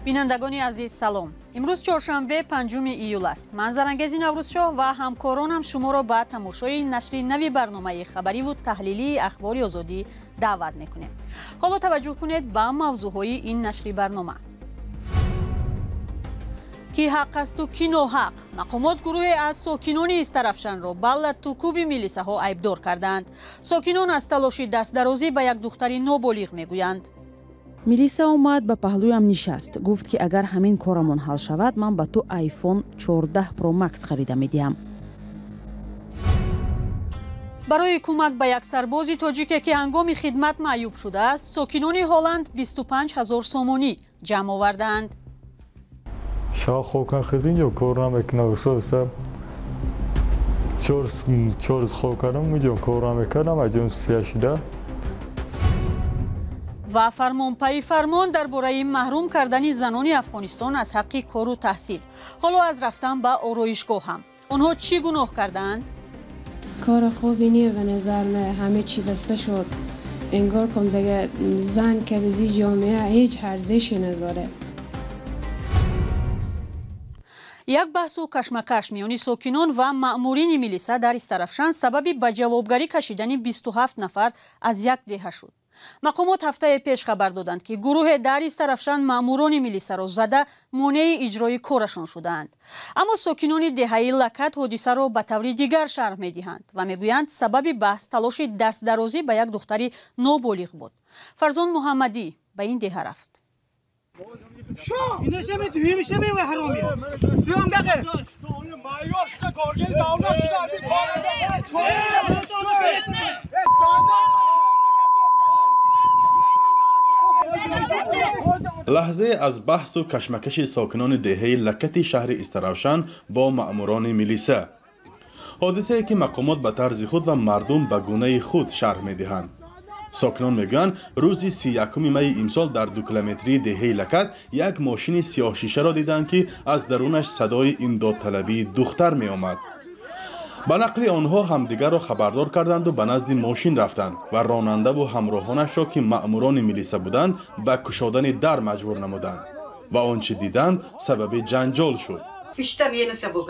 بینندگان عزیز سلام. امروز چهارشنبه 5 ایول است. من زرنگز نوروزشاه و همکارانم شما را به تماشای نشر نوی برنامه خبری و تحلیلی اخبار آزادی دعوت میکنیم. حالا توجه کنید به موضوعهای این نشر برنامه. کی حق است و کی ناحق؟ مقامات گروه از ساکنان استرافشان را به توکوب میلیسه ها عیبدار کردند. ساکنان از تلاش دست درازی به یک دختر نابالغ میگویند. میلیسا اومد به پهلویم نشست. گفت که اگر همین کارمون حل شود من به تو آیفون 14 پرو مکس خریده میدیم. برای کمک به یک سرباز تاجیک که هنگام خدمت معیوب شده است، ساکنان هلند 25,000 سومانی جمع آوردند. شاه خوکن خزینجا کارم میکنم است. چورز خوکنم میجون کارم میکنم اجون سیاشیده. و فرمان فرمان درباره محروم کردن زنان افغانستان از حق کار و تحصیل. حالا از رفتن به آرایشگاه هم. آنها چی گناه کردند؟ کار خوبی نیه به نظر من. همه چی بسته شد. انگار کم دیگه زن که بزی جامعه هیچ ارزشی نداره. یک بحث و کشمکش میان ساکنان و مأمورین میلیسا در استرافشان سبب به جوابگری کشیدن 27 نفر از یک دهه شد. مقامات هفته پیش خبر دادند که گروه در استرافشان مأموران میلیسا را زده مانع اجرای کارشان شدند. اما ساکنان دهه لکت حادثه را به طور دیگر شرح میدهند و میگویند سبب بحث تلاش دست درازی به یک دختر نابالغ بود. فرزان محمدی به این دهه رفت. لحظه از بحث و کشمکش ساکنان دهه لکت شهر استرافشان با مأموران میلیسا. حادثه‌ای که مقامات به طرز خود و مردم به گونه خود شرح می‌دهند. ساکنان میگن روز 31 می امسال در 2 کیلومتری دهه لکت یک ماشین سیاه شیشه را دیدند که از درونش صدای امداد طلبی دختر می آمد. به نقل آنها همدیگر را خبردار کردند و به نزد ماشین رفتند و راننده و همراهانش را که مأموران میلیسا بودند به گشادن در مجبور نمودند و آنچه دیدند سبب جنجال شد.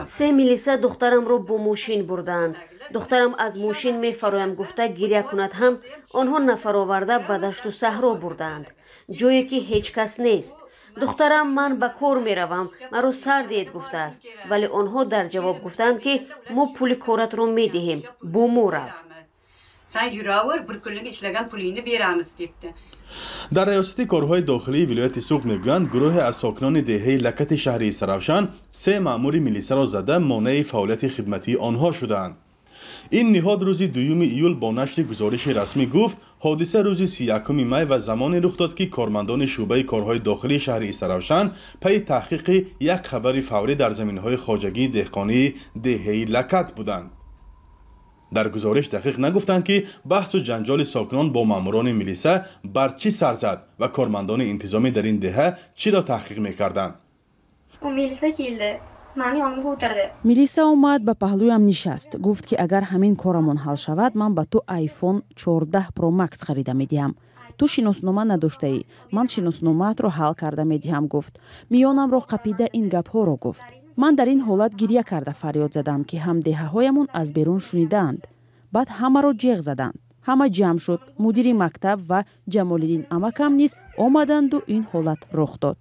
3 میلیسا دخترم را با ماشین بردند. دخترم از ماشین میفرایم گفته گریه کند هم آنها نفر آورده به دشت و صحرا بردند، جایی که هیچ کس نیست. دخترم من به کار میروم مرا سر دید گفته است، ولی آنها در جواب گفتند که ما پول کارت را میدهیم با ما رو. در ریاست کارهای داخلی ولایت سوق میگویند گروه از ساکنان دهه لکت شهر استرافشان 3 مأمور میلیسا را زده مانع فعالیت خدمتی آنها شدند. این نهاد روز 2 ایول با نشر گزارش رسمی گفت حادثه روز 31 می و زمانی رخ داد که کارمندان شعبه کارهای داخلی شهر استرافشان پی تحقیق یک خبر فوری در زمینهای خواجگی دهقانی دهه لکت بودند. در گزارش دقیق نگفتند که بحث و جنجال ساکنان با ماموران میلیسا بر چی سر زد و کارمندان انتظامی در این دهه چی را تحقیق میکردند. میلیسا اومد به پهلویم نشست. گفت که اگر همین کارمون حل شود من به تو آیفون 14 پرو مکس خریده میدیم. تو شناسنامه نداشته ای، من شناسنامه‌ات رو حل کرده میدیم. گفت میانم رو قپیده این گپ ها رو گفت. من در این حالت گریه کرده فریاد زدم که همدیه هایمون از بیرون شنیدند. بعد همه رو جیغ زدند. همه جمع شد. مدیر مکتب و جمالالدین امکم نیز آمدند و این حالت رخ داد.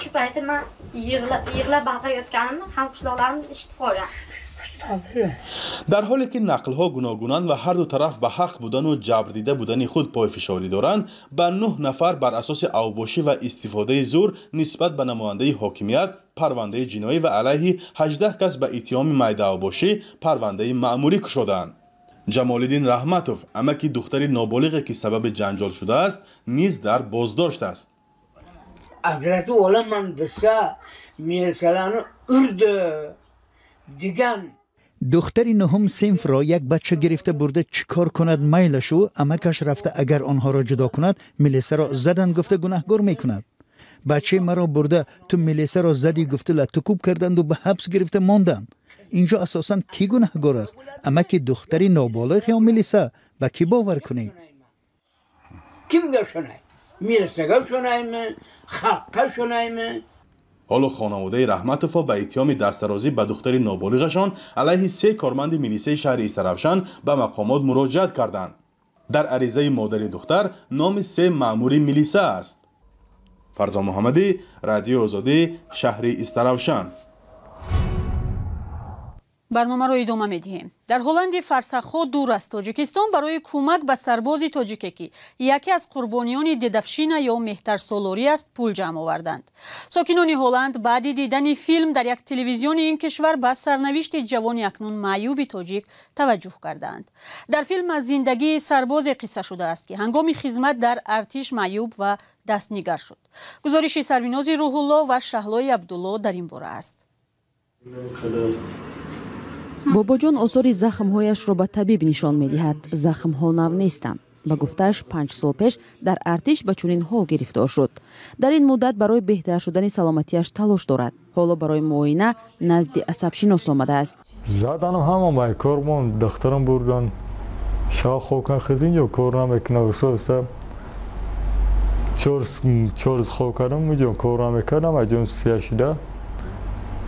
Shu paytda men yig'lab baqirayotganimni hamqishloqlarim eshitib qolgan. در حالی که نقل‌ها گوناگونند و هر دو طرف به حق بودن و جبر دیده بودن خود پایفشاری دارند، به 9 نفر بر اساس اوباشی و استفاده زور نسبت به نماینده حاکمیت پرونده جنایی و علیه 18 کس به اتهام میده اوباشی پرونده مأموری گشودند. جمالالدین رحمتوف امکی دختری نابالغ که سبب جنجال شده است نیز در بازداشت است. حضرت اولا من دسته میرسلانو ارده دیگن دختر 9 صنف را یک بچه گرفته برده چیکار کند میلشو امکش رفته اگر آنها را جدا کند میلیسا را زدن گفته گناهگار میکند. بچه مرا برده تو میلیسا را زدی گفته لطکوب کردند و به حبس گرفته ماندند. اینجا اساساً کی گناهگار است؟ امکی دختری نابالغ یا میلیسا؟ به کی باور کنیم؟ کی میگه شنای؟ میرسه گفت شنای من خقه شنیم. حالا خانواده رحمتوفا به اتهام دسترازی به دختر نابالغشان علیه 3 کارمند میلیسه شهر استرافشان به مقامات مراجعت کردند. در عریضه مادر دختر نام 3 مأمور میلیسه است. فرزان محمدی، رادیو آزادی، شهر استرافشان. برنامه رو ادامه میدیم. در هلند فرسخ‌ها دور از تاجیکستان برای کمک به سربازی تاجیکی که یکی از قربانیان ددفشین یا مهترسالاری است پول جمع آوردند. ساکنان هلند بعد دیدن فیلم در یک تلویزیون این کشور به سرنوشت جوان اکنون معیوب تاجیک توجه کردند. در فیلم از زندگی سرباز قصه شده است که هنگام خدمت در ارتش معیوب و دستنگر شد. گزارش سریناز روح الله و شهلای عبدالله در این باره است. باباجان آثار زخم‌هایش را به طبیب نشان می‌دهد. زخم‌ها نو نیستند. با گفته‌اش 5 سال پیش در ارتش به چنین حال گرفتار شد. در این مدت برای بهتر شدن سلامتیش تلاش دارد. حالا برای معاینه نزد عصب‌شناس آمده است. زدن هم مای کارمون دخترم بردن. شاه خوکن خزین یا کارم اکنوسوسته. چورز خوکرم میجون کارم میکردم اجون سیاشیده.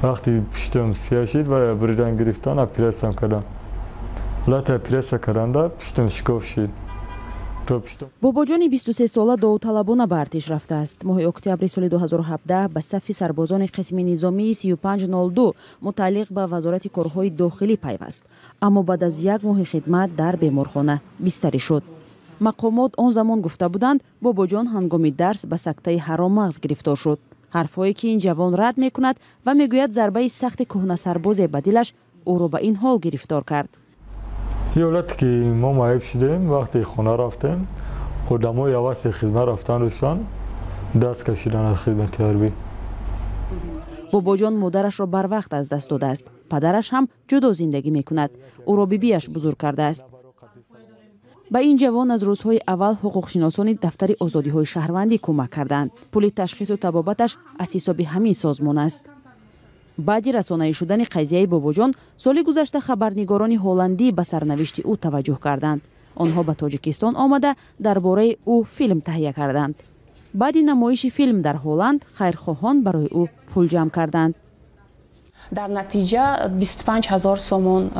وقتی پشتم سیاشید و بریدن گرفتن اپریسم کردم. لات اپریس کردن پشتم شکاف شد. باباجان 23 ساله داوطلبانه به ارتش رفته است. ماه اکتبر سال 2017 به صف سربازان قسم نظامی 3502 متعلق به وزارت کارهای داخلی پیوست. اما بعد از 1 ماه خدمت در بیمارخانه بستری شد. مقامات آن زمان گفته بودند باباجان هنگام درس به سکته حرام مغز گرفتار شد. حرفایی که این جوان رد میکند و میگوید ضربه سخت کهنه سرباز به دلش او را به این حال گرفتار کرد. یولت که ما معیب شدیم وقتی خونه رفتیم خودمو یواسی خدمت رفتن روشان دست کشیدن از خدمت حربی. باباجان مادرش را بر وقت از دست داده است. پدرش هم جدا زندگی میکند. او را بیبیش بزرگ کرده است. به این جوان از روزهای اول حقوقشناسان دفتر آزادی‌های شهروندی کمک کردند. پول تشخیص و طبابتش از حساب همین سازمان است. بعد رسانه‌ای شدن قضیه باباجان سال گذشته خبرنگاران هلندی به سرنوشت او توجه کردند. آنها به تاجیکستان آمده درباره او فیلم تهیه کردند. بعد نمایش فیلم در هلند خیرخواهان برای او پول جمع کردند. در نتیجه 25,000 سومون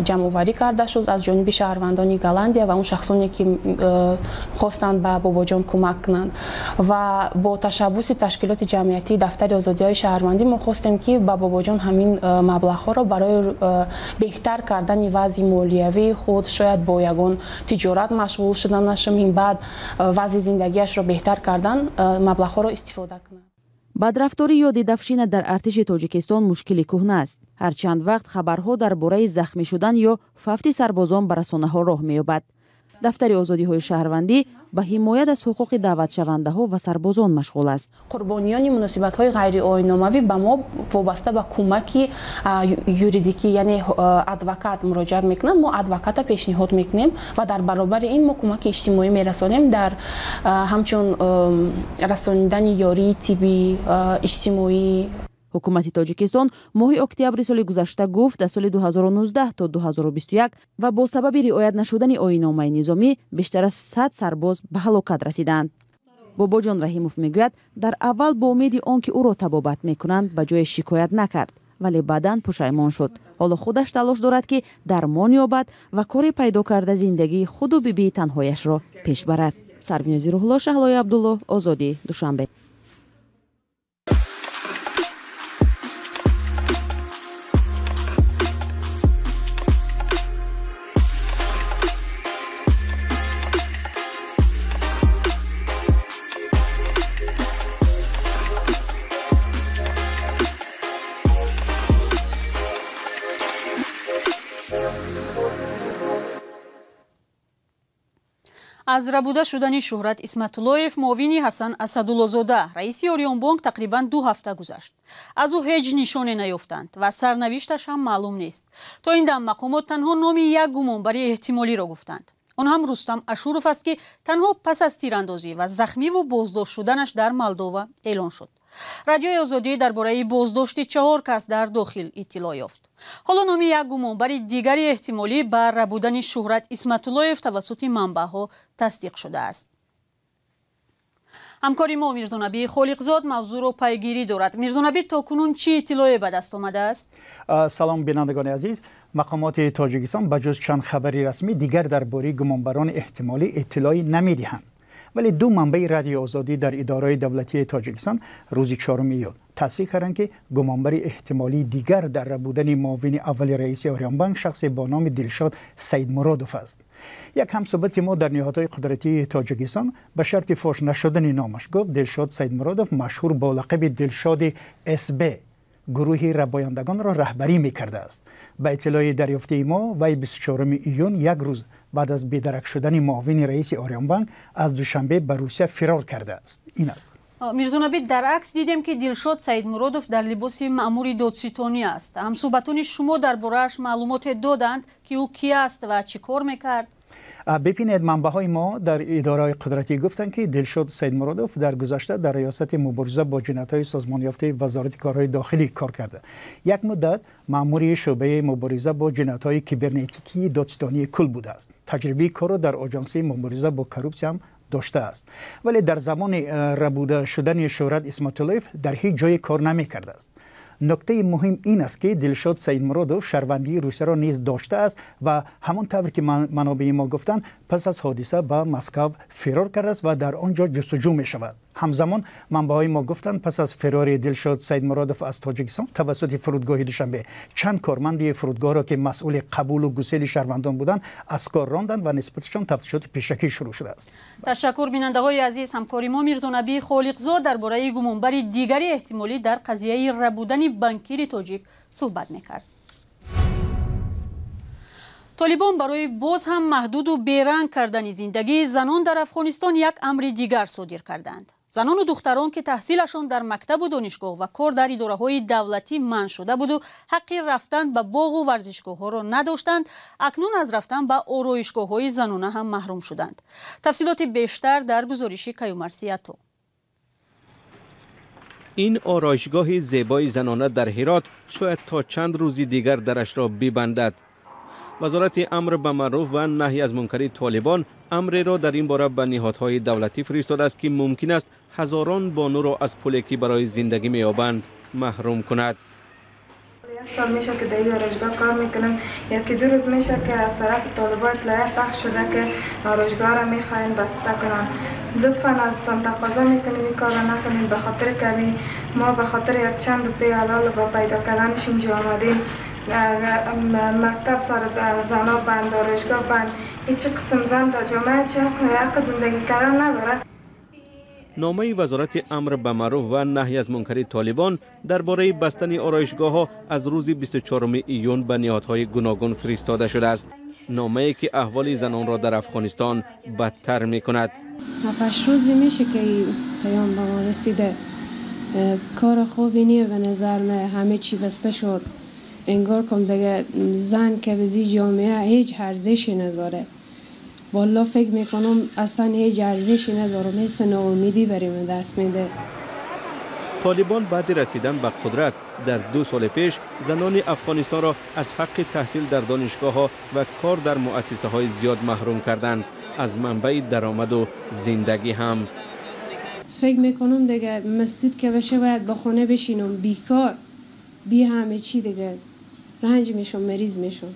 جمع‌آوری کرده شد از جانب شهروندان گلندیا و اون شخصانی که خواستند به باباجان کمک کنند و با تشبث تشکیلات جمعیتی دفتر آزادی‌های شهروندی ما خواستیم که به باباجان همین مبلغ‌ها را برای بهتر کردن وضع مالیوی خود شاید با یگان تجارت مشغول شدن نشیم بعد وضع زندگیش را بهتر کردن مبلغ‌ها را استفاده کنند. بدرفتاری یا ددفشین در ارتش تاجیکستان مشکلی کهنه است. هر چند وقت خبرها درباره زخمی شدن یا فوت سربازان به رسانه‌ها راه می‌یابد. دفتر آزادی‌های شهروندی به حمایت از حقوق دعوت شونده‌ها و سربازان مشغول است. قربانیان مناسبت‌های غیر آیین‌ناموی به ما وابسته به کمک یوریدیکی یعنی ادوکات مراجعه می‌کنند. ما ادوکات پیشنهاد می‌کنیم و در برابر این ما کمک اجتماعی می‌رسانیم در همچون رساندن یاری طبی اجتماعی. حکومت تاجیکستان ماه اکتبر سال گذشته گفت در سال 2019 تا 2021 و با سبب رعایت نشدن آیین‌نامه نظامی بیشتر از 100 سرباز به هلاکت رسیدند. باباجان رحیموف میگوید در اول با امید آنکه او را طبابت میکنند به جای شکایت نکرد ولی بعداً پشیمان شد. حالا خودش تلاش دارد که درمان یابد و کاری پیدا کرده زندگی خود و بیبی تنهایش را پیش برد. سریناز روح الله، شهلای عبدالله، آزادی، دوشنبه. از ربوده شدن شهرت اسمت‌اللهیف معاون حسن اسدالله‌زاده رئیس اوریون بانک تقریباً 2 هفته گذشت. از او هیچ نشانه نیافتند و سرنوشتش هم معلوم نیست. تا این دم مقامات تنها نام یک گمانبری احتمالی را گفتند. آن هم رستم اشوروف است که تنها پس از تیراندازی و زخمی و بازداشت شدنش در مولدووا اعلان شد. رادیوی آزادی درباره بازداشت 4 کس در داخل اطلاع یافت. حالا نام یک گمانبر دیگری احتمالی بر ربودن شهرت اسمت‌اللهیف توسط منبع‌ها تصدیق شده است. همکاری ما میرزانبی خالقزاد موضوع رو پیگیری دارد. میرزانبی تاکنون چی اطلاعی به دست آمده است؟ سلام بینندگان عزیز. مقامات تاجیکستان بجز چند خبری رسمی دیگر درباره گمانبران احتمالی اطلاعی نمیدهند. ولی دو منبع رادیو آزادی در اداره دولتی تاجیکستان روز 4 ایول تصدیق کردند که گمانبر احتمالی دیگر در بودن معاون اول رئیس آریان بانک شخص با نام دلشاد سیدمرادوف است. یک همصحبت ما در نهادهای قدرتی تاجیکستان به شرط فاش نشدن نامش گفت دلشاد سیدمرادوف مشهور با لقب دلشاد SB گروه ربایندگان را رهبری می‌کرده است. به اطلاع دریافته ما وی 24 ایون یک روز بعد از بی‌درک شدن معاون رئیس آریان بانک از دوشنبه به روسیه فرار کرده است. این است. میرزانبی در عکس دیدیم که دلشاد سیدمرادوف در لباس مأمور دادستانی است. همصحبتان شما درباره‌اش معلومات دادند که او کی است و چی کار می‌کرد؟ ببینید منبع‌های ما در اداره قدرتی گفتند که دلشاد سیدمرادوف در گذشته در ریاست مبارزه با جنایت‌های سازمان یافته وزارت کارهای داخلی کار کرده. یک مدت مأمور شعبه مبارزه با جنایت‌های کیبرنتیکی دادستانی کل بوده است. تجربه کار در آژانس مبارزه با کروپسیون هم داشته است. ولی در زمان ربوده شدن شهرت اسمت‌اللهیف در هیچ جای کار نمی‌کرده است. نکته مهم این است که دلشاد سیدمرادوف شهروندی روسیه را نیز داشته است و همون طور که منابع ما گفتند پس از حادثه به مسکو فرار کرده است و در آنجا جستجو می شود. همزمان منبع‌های ما گفتند پس از فرار دلشاد سیدمرادوف از تاجیکستان توسط فرودگاه دوشنبه چند کارمند فرودگاه را که مسئول قبول و گسیل شهروندان بودند از کار راندند و نسبتشان تفتیشات پیشکی شروع شده است. تشکر بینندگان عزیز. همکاری ما میرزانبی خالقزاد درباره گمانبر دیگری احتمالی در قضیه ربودن بانکیر تاجیک صحبت می‌کرد. طالبان برای باز هم محدود و بیرنگ کردن زندگی زنان در افغانستان یک امر دیگر صادر کردند. زنان و دختران که تحصیلشان در مکتب و دانشگاه و کار در اداره‌های دولتی منع شده بود و حق رفتن به باغ و ورزشگاه‌ها را نداشتند، اکنون از رفتن به آرایشگاه‌های زنانه هم محروم شدند. تفصیلات بیشتر در گزارش کیومرث عطا. این آرایشگاه زیبای زنانه در هرات شاید تا چند روزی دیگر درش را ببندد. وزارت امر به معروف و نهی از منکر طالبان امر را در این باره به نهادهای دولتی فرستاده است که ممکن است هزاران بانو را از پولی که برای زندگی می‌یابند محروم کند. یک سال میشه که در این آرایشگاه کار میکنم. یکی دو روز میشه که از طرف طالبان اطلاعیه پخش شده که آرایشگاه را میخواین بسته کنن. لطفاً ازتان تقاضا میکنیم این کار را نکنین، به خاطر که ما به خاطر یک چند روپیه حلال با پیدا کردنش اینجا آمدیم. مکتب سر زنا بند، آرایشگاه بند، هیچ قسم زن در جامعه چه حق زندگی کردن نداره. نامه وزارت امر به معروف و نهی از منکر طالبان درباره بستن آرایشگاه‌ها از روز 24 ایون به نهادهای گوناگون فرستاده شده است. نامه‌ای که احوال زنان را در افغانستان بدتر می‌کند. 7 روزی میشه که این پیام به ما رسیده. کار خوبی نیست به نظر من، همه چی بسته شد. انگار کم دیگه زن که به جامعه هیچ ارزشی نداره. والله فکر میکنم اصلا هیچ ارزشی نداره، مثل ناامیدی بریم دست میده. طالبان بعد رسیدن به قدرت در 2 سال پیش زنان افغانستان را از حق تحصیل در دانشگاه‌ها و کار در مؤسسه‌های زیاد محروم کردند، از منبع درآمد و زندگی هم. فکر میکنم دیگه مسعود که بشه باید به خونه بشینم بیکار، بی همه چی دیگه رنج میشم، مریض میشم.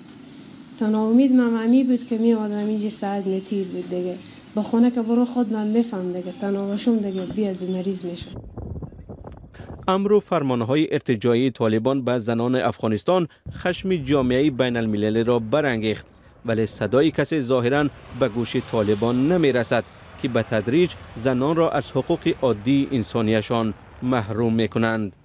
تنها امید من بود که می آمدم اینجا ساعت نتیر بود دیگه، به خونه که برو خود من بفهم دیگه، تنها باشم دیگه بی از مریض میشم. امر و فرمانهای ارتجاعی طالبان به زنان افغانستان خشم جامعه بین المللی را برانگیخت، ولی صدای کسی ظاهراً به گوش طالبان نمی رسد که به تدریج زنان را از حقوق عادی انسانیشان محروم می کنند.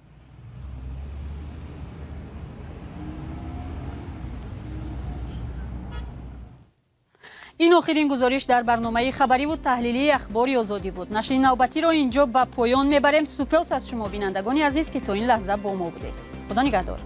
این آخرین گزارش در برنامه خبری و تحلیلی اخباری آزادی بود. نشر نوبتی را اینجا به پایان میبریم. سپاس از شما بینندگان عزیز که تا این لحظه با ما بودید. خدا نگهدار.